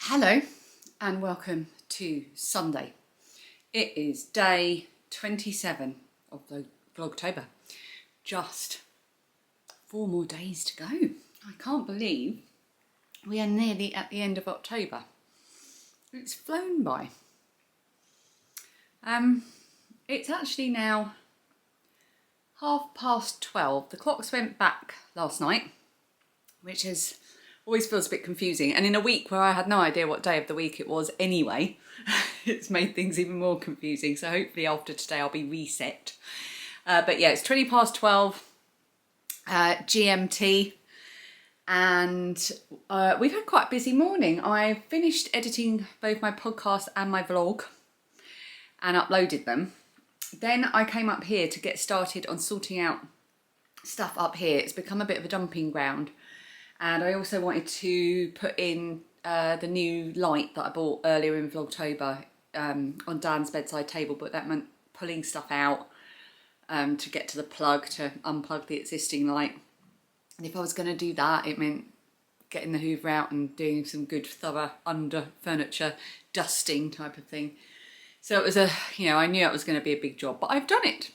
Hello and welcome to Sunday. It is day 27 of the Vlogtober. Just 4 more days to go. I can't believe we are nearly at the end of October. It's flown by. It's actually now 12:30. The clocks went back last night, which always feels a bit confusing, and in a week where I had no idea what day of the week it was anyway, it's made things even more confusing. So hopefully after today I'll be reset. But yeah, it's 12:20 GMT, and we've had quite a busy morning. I finished editing both my podcast and my vlog and uploaded them. Then I came up here to get started on sorting out stuff up here. It's become a bit of a dumping ground. And I also wanted to put in the new light that I bought earlier in Vlogtober on Dan's bedside table, but that meant pulling stuff out to get to the plug, to unplug the existing light. And if I was going to do that, it meant getting the hoover out and doing some good thorough under furniture dusting type of thing. So it was I knew it was going to be a big job, but I've done it.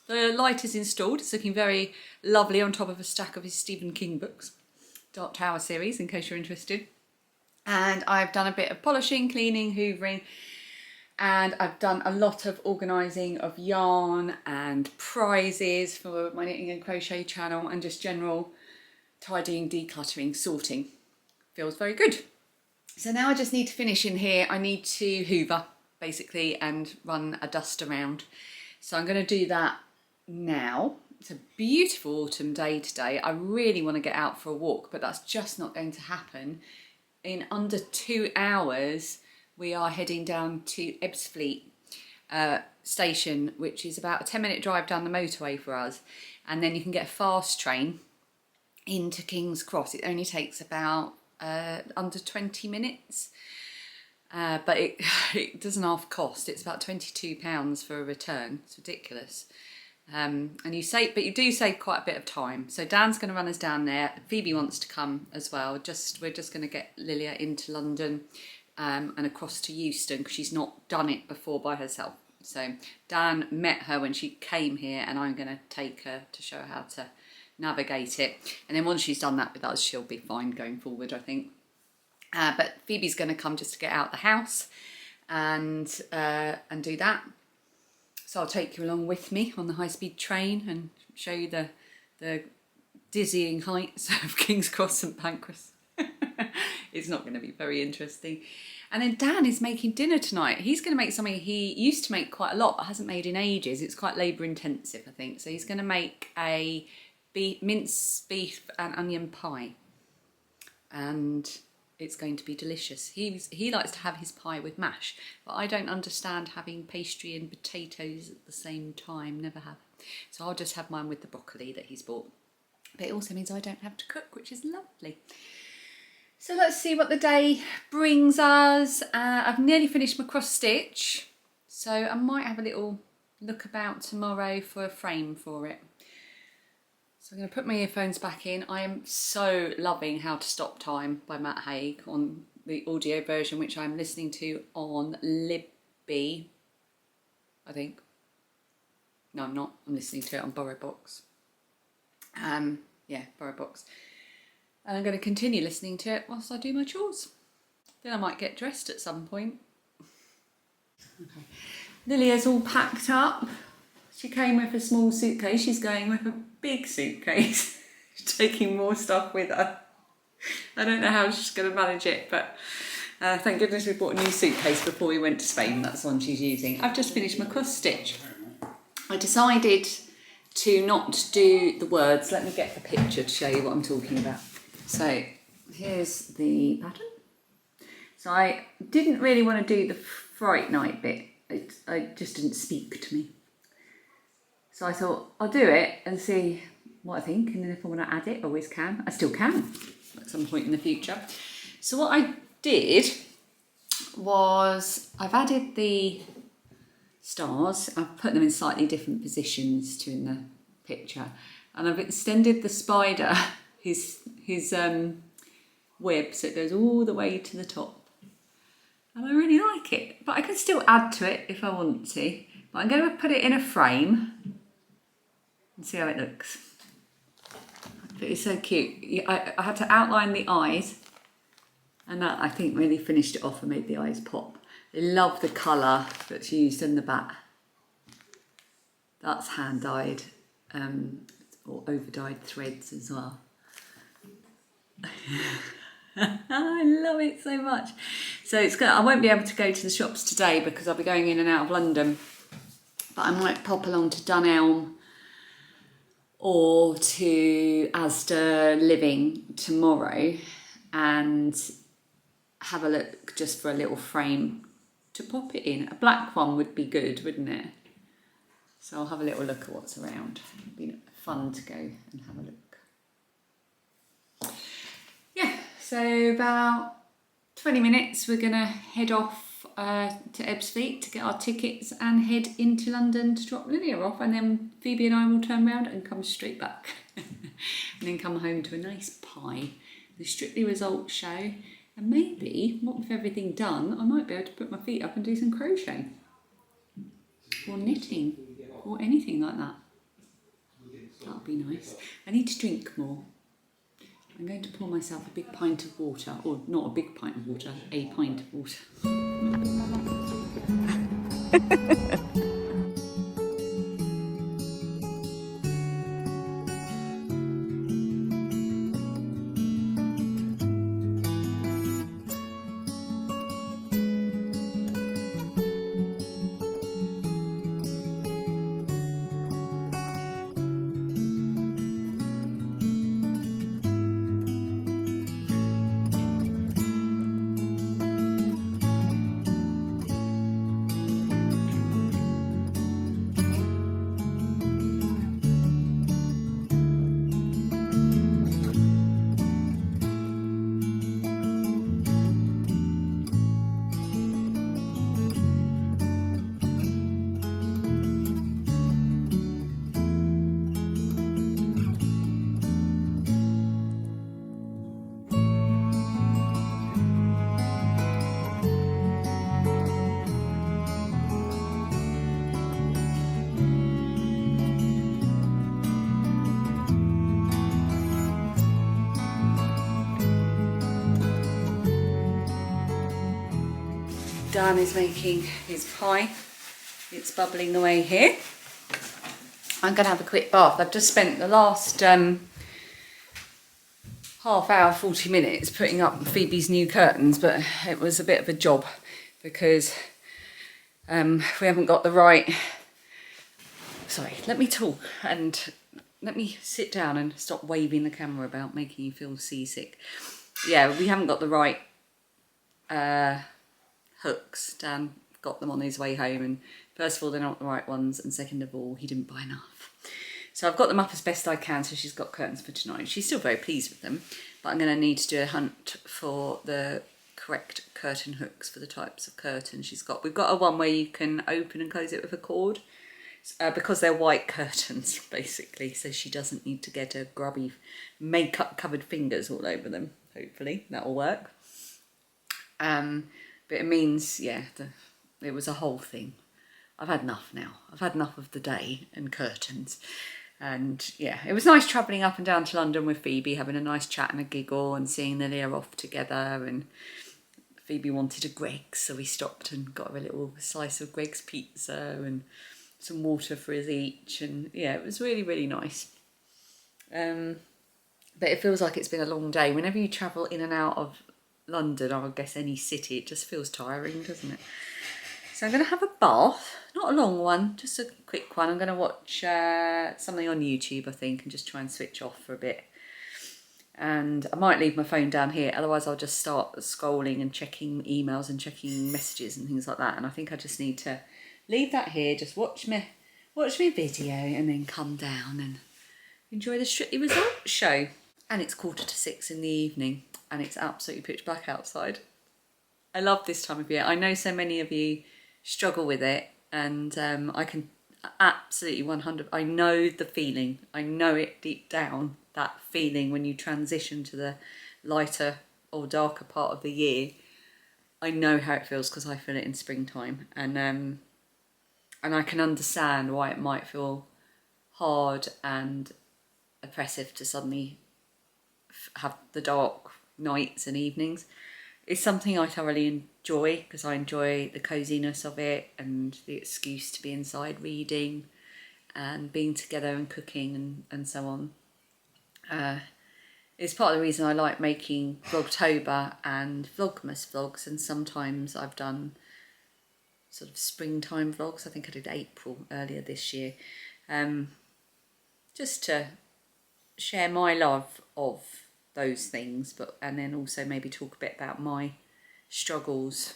The light is installed. It's looking very lovely on top of a stack of his Stephen King books. Dark Tower series, in case you're interested. And I've done a bit of polishing, cleaning, hoovering, and I've done a lot of organising of yarn and prizes for my knitting and crochet channel, and just general tidying, decluttering, sorting. Feels very good. So now I just need to finish in here. I need to hoover basically and run a dust around. So I'm going to do that now. It's a beautiful autumn day today. I really want to get out for a walk, but that's just not going to happen. In under 2 hours, we are heading down to Ebbsfleet station, which is about a 10-minute drive down the motorway for us. And then you can get a fast train into King's Cross. It only takes about under 20 minutes. But it doesn't half cost. It's about £22 for a return. It's ridiculous. And you do save quite a bit of time. So Dan's going to run us down there. Phoebe wants to come as well. We're just going to get Lilia into London and across to Euston, because she's not done it before by herself. So Dan met her when she came here, and I'm going to take her to show her how to navigate it. And then once she's done that with us, she'll be fine going forward, I think. But Phoebe's going to come just to get out the house and do that. So I'll take you along with me on the high-speed train and show you the dizzying heights of King's Cross St Pancras. It's not going to be very interesting. And then Dan is making dinner tonight. He's going to make something he used to make quite a lot but hasn't made in ages. It's quite labour intensive, I think. So he's going to make a minced beef and onion pie. And it's going to be delicious. He likes to have his pie with mash, but I don't understand having pastry and potatoes at the same time. Never have. So I'll just have mine with the broccoli that he's bought. But it also means I don't have to cook, which is lovely. So let's see what the day brings us. I've nearly finished my cross stitch, so I might have a little look about tomorrow for a frame for it. So I'm going to put my earphones back in. I am so loving How to Stop Time by Matt Haig on the audio version, which I'm listening to on Libby, I think. No, I'm not. I'm listening to it on BorrowBox. BorrowBox. And I'm going to continue listening to it whilst I do my chores. Then I might get dressed at some point. Okay. Lilia's all packed up. She came with a small suitcase. She's going with a big suitcase. She's taking more stuff with her. I don't know how she's going to manage it, but thank goodness we bought a new suitcase before we went to Spain. That's the one she's using. I've just finished my cross stitch. I decided to not do the words. Let me get the picture to show you what I'm talking about. So here's the pattern. So I didn't really want to do the Fright Night bit. It just didn't speak to me. So I thought I'll do it and see what I think, and then if I want to add it, I always can. I still can at some point in the future. So what I did was I've added the stars. I've put them in slightly different positions to in the picture, and I've extended the spider, his web, so it goes all the way to the top. and I really like it. But I can still add to it if I want to. But I'm going to put it in a frame and see how it looks. But it's so cute. I had to outline the eyes, and that I think really finished it off and made the eyes pop. I love the colour that's used in the back. That's hand dyed or over dyed threads as well. I love it so much. So I won't be able to go to the shops today because I'll be going in and out of London. But I might pop along to Dunelm or to Asda Living tomorrow and have a look just for a little frame to pop it in. A black one would be good, wouldn't it? So I'll have a little look at what's around. It'd be fun to go and have a look. Yeah, so about 20 minutes we're gonna head off to Ebbsfleet to get our tickets and head into London to drop Lilia off, and then Phoebe and I will turn around and come straight back and then come home to a nice pie, the Strictly Results show, and maybe, what with everything done, I might be able to put my feet up and do some crochet or knitting or anything like that. That'll be nice. I need to drink more. I'm going to pour myself a big pint of water, or not a big pint of water, a pint of water. Dan is making his pie. It's bubbling away here. I'm going to have a quick bath. I've just spent the last half hour, 40 minutes putting up Phoebe's new curtains, but it was a bit of a job because we haven't got the right... Sorry, let me talk and let me sit down and stop waving the camera about, making you feel seasick. Yeah, we haven't got the right hooks. Dan got them on his way home, and first of all, they're not the right ones, and second of all, he didn't buy enough. So I've got them up as best I can, so she's got curtains for tonight. She's still very pleased with them, but I'm going to need to do a hunt for the correct curtain hooks for the types of curtains she's got. We've got a one where you can open and close it with a cord, because they're white curtains, basically, so she doesn't need to get her grubby makeup covered fingers all over them. Hopefully that'll work. But it means, yeah, it was a whole thing. I've had enough now. I've had enough of the day and curtains. And yeah, it was nice travelling up and down to London with Phoebe, having a nice chat and a giggle and seeing Lilia off together. And Phoebe wanted a Greggs, so we stopped and got her a little slice of Greggs pizza and some water for us each. And yeah, it was really, really nice. But it feels like it's been a long day. Whenever you travel in and out of London, or I guess any city, it just feels tiring, doesn't it? So I'm going to have a bath, not a long one, just a quick one. I'm going to watch something on YouTube, I think, and just try and switch off for a bit. And I might leave my phone down here, otherwise I'll just start scrolling and checking emails and checking messages and things like that. And I think I just need to leave that here, just watch me video, and then come down and enjoy the Strictly Results show. And it's 5:45 in the evening, and it's absolutely pitch black outside. I love this time of year. I know so many of you struggle with it, and I can absolutely 100%. I know the feeling. I know it deep down, that feeling when you transition to the lighter or darker part of the year. I know how it feels because I feel it in springtime, and I can understand why it might feel hard and oppressive to suddenly have the dark nights and evenings. It's something I thoroughly enjoy because I enjoy the coziness of it and the excuse to be inside reading and being together and cooking and so on. It's part of the reason I like making Vlogtober and Vlogmas vlogs, and sometimes I've done sort of springtime vlogs. I think I did April earlier this year, just to share my love of those things, and then also maybe talk a bit about my struggles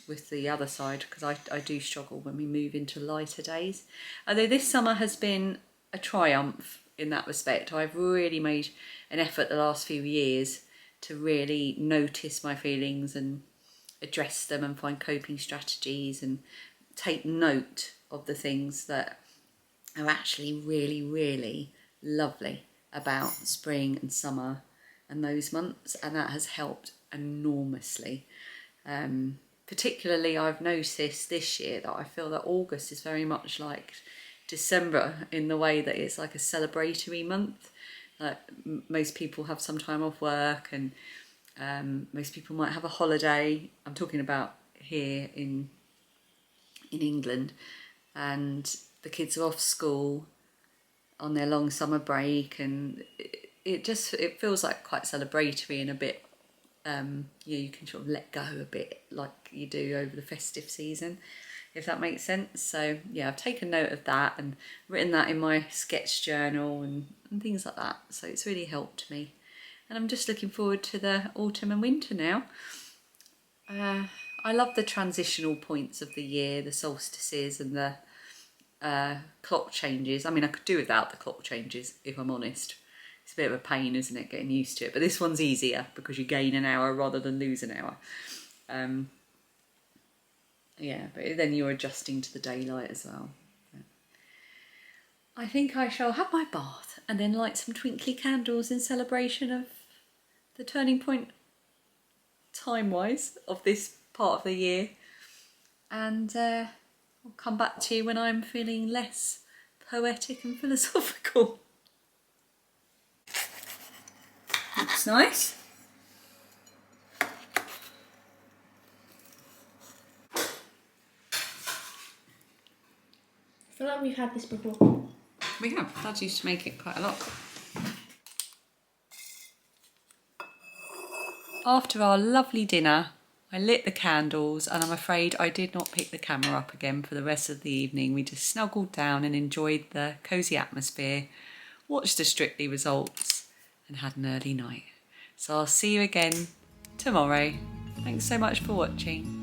with the other side, because I do struggle when we move into lighter days. Although this summer has been a triumph in that respect. I've really made an effort the last few years to really notice my feelings and address them and find coping strategies and take note of the things that are actually really, really lovely about spring and summer and those months, and that has helped enormously. Particularly I've noticed this year that I feel that August is very much like December in the way that it's like a celebratory month. Most people have some time off work, and most people might have a holiday. I'm talking about here in England, and the kids are off school on their long summer break, and it feels like quite celebratory and a bit you can sort of let go a bit like you do over the festive season, if that makes sense. So yeah, I've taken note of that and written that in my sketch journal and things like that. So it's really helped me, and I'm just looking forward to the autumn and winter now. I love the transitional points of the year, the solstices and the clock changes. I mean, I could do without the clock changes, if I'm honest. It's a bit of a pain, isn't it, getting used to it? But this one's easier because you gain an hour rather than lose an hour. Yeah, but then you're adjusting to the daylight as well. I think I shall have my bath and then light some twinkly candles in celebration of the turning point, time-wise, of this part of the year. And I'll come back to you when I'm feeling less poetic and philosophical. Looks nice. I feel like we've had this before. We have. Dad used to make it quite a lot. After our lovely dinner, I lit the candles, and I'm afraid I did not pick the camera up again for the rest of the evening. We just snuggled down and enjoyed the cosy atmosphere, watched the Strictly results, and had an early night. So I'll see you again tomorrow. Thanks so much for watching.